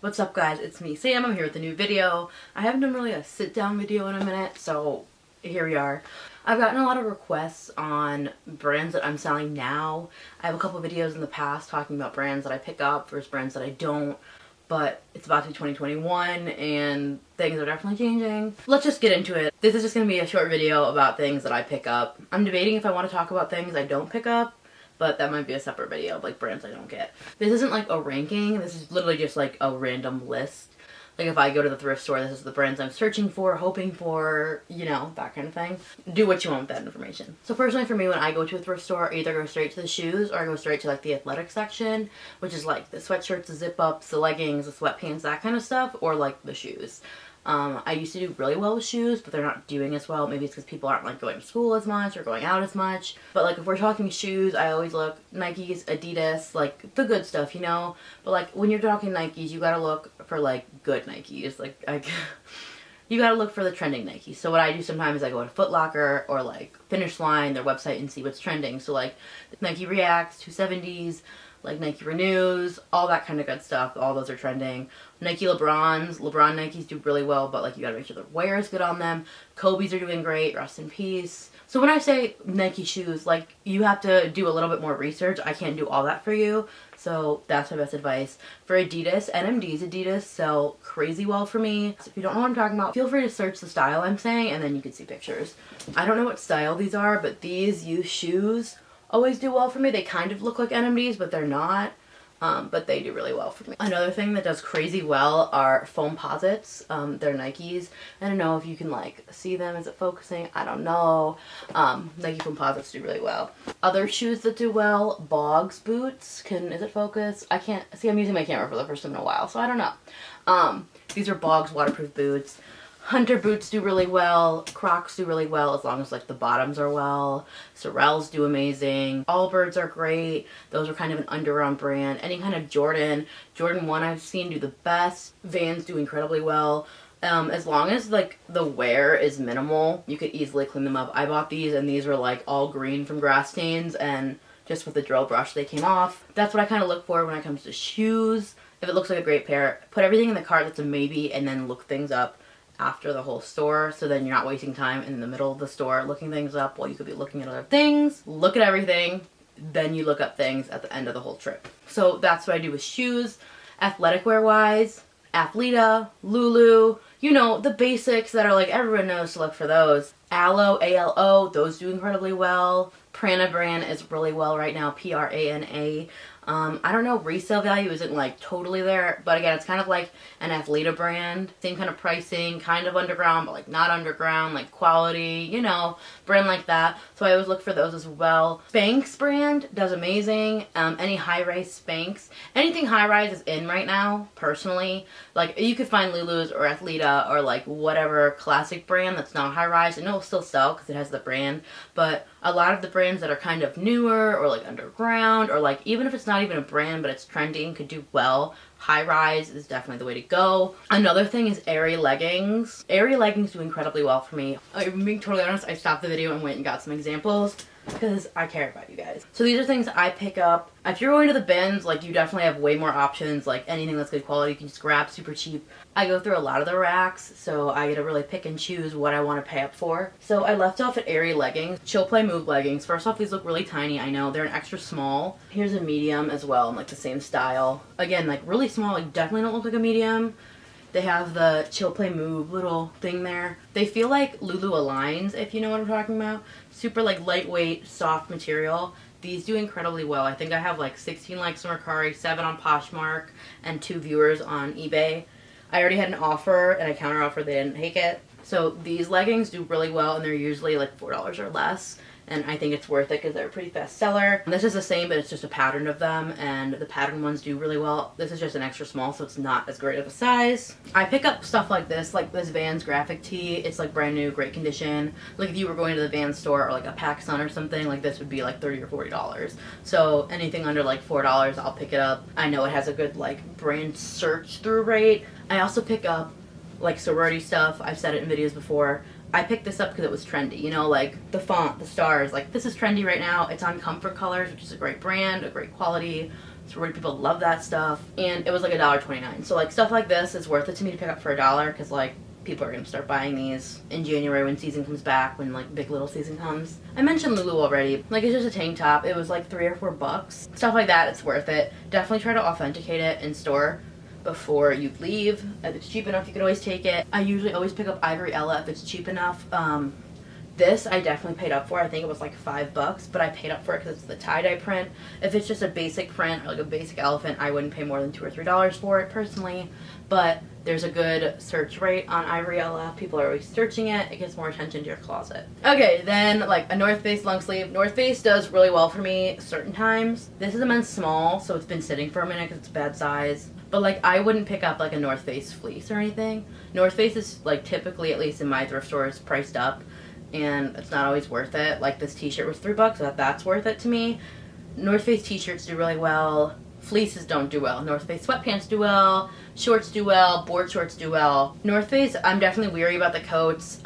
What's up guys, it's me Sam. I'm here with a new video. I haven't done really a sit down video in a minute, so here we are. I've gotten a lot of requests on brands that I'm selling now. I have a couple videos in the past talking about brands that I pick up versus brands that I don't, but it's about to be 2021 and things are definitely changing. Let's just get into it. This is just going to be a short video about things that I pick up. I'm debating if I want to talk about things I don't pick up, but that might be a separate video, like brands I don't get. This isn't like a ranking, this is literally just like a random list. Like if I go to the thrift store, this is the brands I'm searching for, hoping for, you know, that kind of thing. Do what you want with that information. So personally for me, when I go to a thrift store, I either go straight to the shoes or I go straight to like the athletic section, which is like the sweatshirts, the zip ups, the leggings, the sweatpants, that kind of stuff, or like the shoes. I used to do really well with shoes, but they're not doing as well. Maybe it's because people aren't like going to school as much or going out as much. But like if we're talking shoes, I always look Nikes, Adidas, like the good stuff, you know? But like when you're talking Nikes, you gotta look for like good Nikes. Like you gotta look for the trending Nikes. So what I do sometimes is I go to Foot Locker or like Finish Line, their website, and see what's trending. So like Nike Reacts, 270s, like Nike Renews, all that kind of good stuff. All those are trending. Nike LeBron Nikes do really well, but like you gotta make sure the wear is good on them. Kobe's are doing great, rest in peace. So when I say Nike shoes, like you have to do a little bit more research. I can't do all that for you. So that's my best advice. For Adidas, NMD's Adidas sell crazy well for me. So if you don't know what I'm talking about, feel free to search the style I'm saying and then you can see pictures. I don't know what style these are, but these used shoes always do well for me. They kind of look like NMDs, but they're not. But they do really well for me. Another thing that does crazy well are foam posits. They're Nikes. I don't know if you can like see them. Is it focusing? I don't know. Nike foam posits do really well. Other shoes that do well, Bogs boots. Is it focus? I can't see. I'm using my camera for the first time in a while, so I don't know. These are Bogs waterproof boots. Hunter boots do really well. Crocs do really well as long as like the bottoms are well. Sorels do amazing. Allbirds are great. Those are kind of an underground brand. Any kind of Jordan 1 I've seen do the best. Vans do incredibly well. As long as like the wear is minimal, you could easily clean them up. I bought these and these were like all green from grass stains, and just with the drill brush they came off. That's what I kind of look for when it comes to shoes. If it looks like a great pair, put everything in the cart that's a maybe and then look things up after the whole store, so then you're not wasting time in the middle of the store looking things up while you could be looking at other things. Look at everything, then you look up things at the end of the whole trip. So that's what I do with shoes. Athletic wear wise, Athleta, Lulu, you know, the basics that are like everyone knows to look for those. Alo, ALO, those do incredibly well. Prana brand is really well right now, Prana. I don't know, resale value isn't like totally there, but again, it's kind of like an Athleta brand. Same kind of pricing, kind of underground, but like not underground, like quality, you know, brand like that. So I always look for those as well. Spanx brand does amazing. Any high-rise Spanx. Anything high-rise is in right now, personally. Like, you could find Lulu's or Athleta or like whatever classic brand that's not high-rise, and it'll still sell because it has the brand, but a lot of the brands that are kind of newer or like underground, or like even if it's not even a brand but it's trending, could do well. High rise is definitely the way to go. Another thing is Aerie leggings. Aerie leggings do incredibly well for me. I'm being totally honest, I stopped the video and went and got some examples because I care about you guys. So these are things I pick up. If you're going to the bins, like you definitely have way more options. Like anything that's good quality you can just grab super cheap. I go through a lot of the racks, so I get to really pick and choose what I want to pay up for. So I left off at Aerie leggings. Chill Play Move leggings. First off, these look really tiny, I know. They're an extra small. Here's a medium as well in like the same style. Again, like really small, like definitely don't look like a medium. They have the Chill Play Move little thing there. They feel like Lulu Aligns, if you know what I'm talking about. Super like lightweight, soft material. These do incredibly well. I think I have like 16 likes on Mercari, 7 on Poshmark, and 2 viewers on eBay. I already had an offer and a counter offer, they didn't take it. So these leggings do really well and they're usually like $4 or less. And I think it's worth it because they're a pretty fast seller. This is the same, but it's just a pattern of them, and the pattern ones do really well. This is just an extra small, so it's not as great of a size. I pick up stuff like this Vans graphic tee. It's like brand new, great condition. Like if you were going to the Vans store or like a PacSun or something, like this would be like $30 or $40. So anything under like $4, I'll pick it up. I know it has a good like brand search through rate. I also pick up like sorority stuff. I've said it in videos before. I picked this up because it was trendy, you know, like the font, the stars, like this is trendy right now. It's on Comfort Colors, which is a great brand, a great quality. Sorority people love that stuff. And it was like $1.29. So like stuff like this is worth it to me to pick up for $1 because like people are going to start buying these in January when season comes back, when like Big Little season comes. I mentioned Lulu already. Like it's just a tank top. It was like $3 or $4. Stuff like that, it's worth it. Definitely try to authenticate it in store before you leave. If it's cheap enough, you can always take it. I usually always pick up Ivory Ella if it's cheap enough. This I definitely paid up for. I think it was like $5, but I paid up for it because it's the tie-dye print. If it's just a basic print or like a basic elephant, I wouldn't pay more than $2 or $3 for it personally. But there's a good search rate on Ivory Ella. People are always searching it. It gets more attention to your closet. Okay, then like a North Face long sleeve. North Face does really well for me certain times. This is a men's small, so it's been sitting for a minute because it's a bad size. But like I wouldn't pick up like a North Face fleece or anything. North Face is like typically, at least in my thrift stores, priced up. And it's not always worth it. Like this t-shirt was $3, so that's worth it to me. North Face t-shirts do really well. Fleeces don't do well. North Face sweatpants do well. Shorts do well. Board shorts do well. North Face, I'm definitely weary about the coats.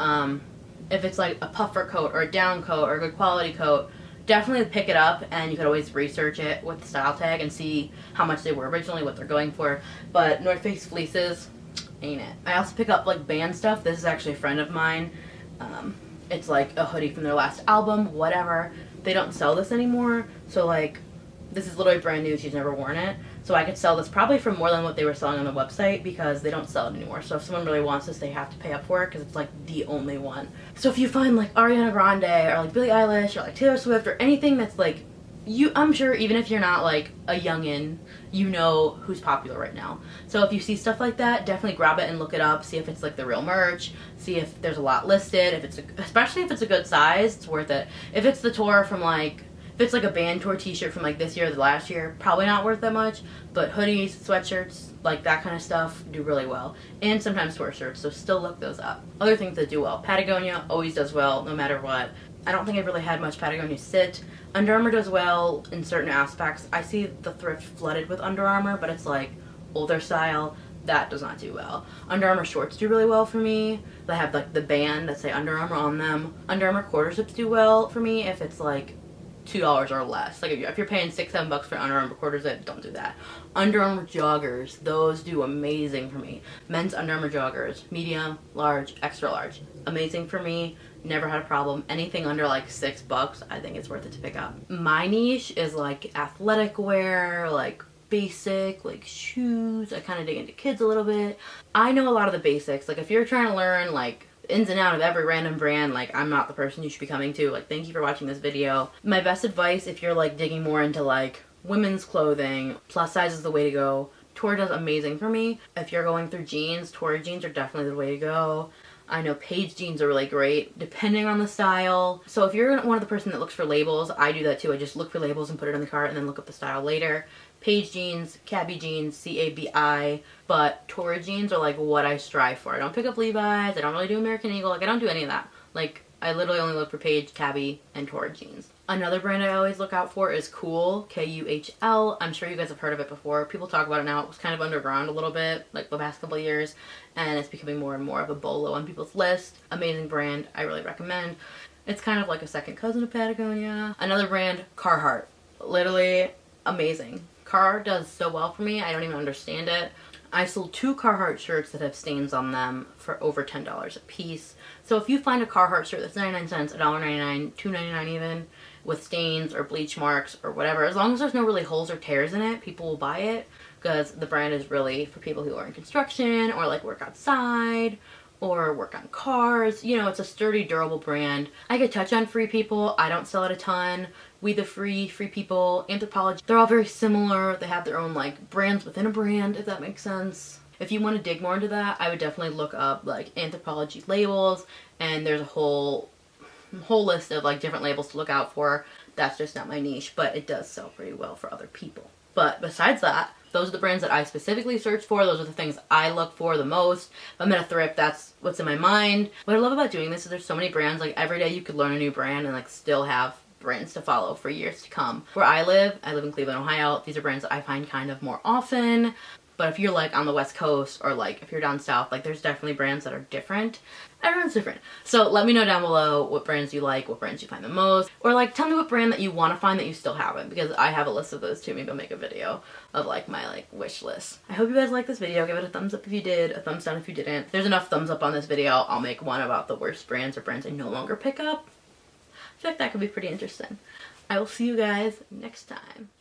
If it's like a puffer coat or a down coat or a good quality coat, definitely pick it up, and you could always research it with the style tag and see how much they were originally, what they're going for. But North Face fleeces, ain't it. I also pick up like band stuff. This is actually a friend of mine. It's like a hoodie from their last album, whatever. They don't sell this anymore, so like this is literally brand new. She's never worn it, so I could sell this probably for more than what they were selling on the website because they don't sell it anymore. So if someone really wants this, they have to pay up for it because it's like the only one. So if you find like Ariana Grande or like Billie Eilish or like Taylor Swift or anything that's like I'm sure even if you're not like a youngin, you know who's popular right now. So if you see stuff like that, definitely grab it and look it up. See if it's like the real merch. See if there's a lot listed. If it's especially if it's a good size, it's worth it. If it's the tour from like, if it's like a band tour t-shirt from like this year or the last year, probably not worth that much. But hoodies, sweatshirts, like that kind of stuff do really well. And sometimes tour shirts, so still look those up. Other things that do well. Patagonia always does well no matter what. I don't think I've really had much Patagonia sit. Under Armour does well in certain aspects. I see the thrift flooded with Under Armour, but it's like older style. That does not do well. Under Armour shorts do really well for me. They have like the band that say Under Armour on them. Under Armour quarter zips do well for me if it's like $2 or less. Like if you're paying $6-7 for Under Armour quarter zip, don't do that. Under Armour joggers, those do amazing for me. Men's Under Armour joggers, medium, large, extra large, amazing for me. Never had a problem. Anything under like $6, I think it's worth it to pick up. My niche is like athletic wear, like basic, like shoes. I kind of dig into kids a little bit. I know a lot of the basics. Like if you're trying to learn like ins and out of every random brand, like I'm not the person you should be coming to. Like thank you for watching this video. My best advice if you're like digging more into like women's clothing, plus size is the way to go. Tor does amazing for me. If you're going through jeans, Tor jeans are definitely the way to go. I know Paige jeans are really great, depending on the style. So if you're one of the person that looks for labels, I do that too. I just look for labels and put it in the cart and then look up the style later. Paige jeans, Cabby jeans, C-A-B-I, but Torrid jeans are like what I strive for. I don't pick up Levi's, I don't really do American Eagle, like I don't do any of that. Like I literally only look for Paige, Cabby, and Torrid jeans. Another brand I always look out for is Kuhl, K-U-H-L. I'm sure you guys have heard of it before. People talk about it now. It was kind of underground a little bit, like the past couple of years, and it's becoming more and more of a bolo on people's list. Amazing brand. I really recommend. It's kind of like a second cousin of Patagonia. Another brand, Carhartt. Literally amazing. Carhartt does so well for me. I don't even understand it. I sold 2 Carhartt shirts that have stains on them for over $10 a piece. So if you find a Carhartt shirt that's 99 cents, $1.99, $2.99 even, with stains or bleach marks or whatever, as long as there's no really holes or tears in it, people will buy it because the brand is really for people who are in construction or like work outside or work on cars. You know, it's a sturdy, durable brand. I could touch on Free People. I don't sell it a ton. We the Free, Free People, Anthropology, they're all very similar. They have their own like brands within a brand, if that makes sense. If you want to dig more into that, I would definitely look up like Anthropology labels, and there's a whole list of like different labels to look out for. That's just not my niche, but it does sell pretty well for other people. But besides that, those are the brands that I specifically search for. Those are the things I look for the most. If I'm at a thrift, that's what's in my mind. What I love about doing this is there's so many brands. Like every day you could learn a new brand and like still have brands to follow for years to come. Where I live in Cleveland, Ohio. These are brands that I find kind of more often. But if you're like on the West Coast or like if you're down south, like there's definitely brands that are different. Everyone's different. So let me know down below what brands you like, what brands you find the most, or like tell me what brand that you want to find that you still haven't, because I have a list of those too. Maybe I'll make a video of like my like wish list. I hope you guys liked this video. Give it a thumbs up if you did, a thumbs down if you didn't. If there's enough thumbs up on this video, I'll make one about the worst brands or brands I no longer pick up. I feel like that could be pretty interesting. I will see you guys next time.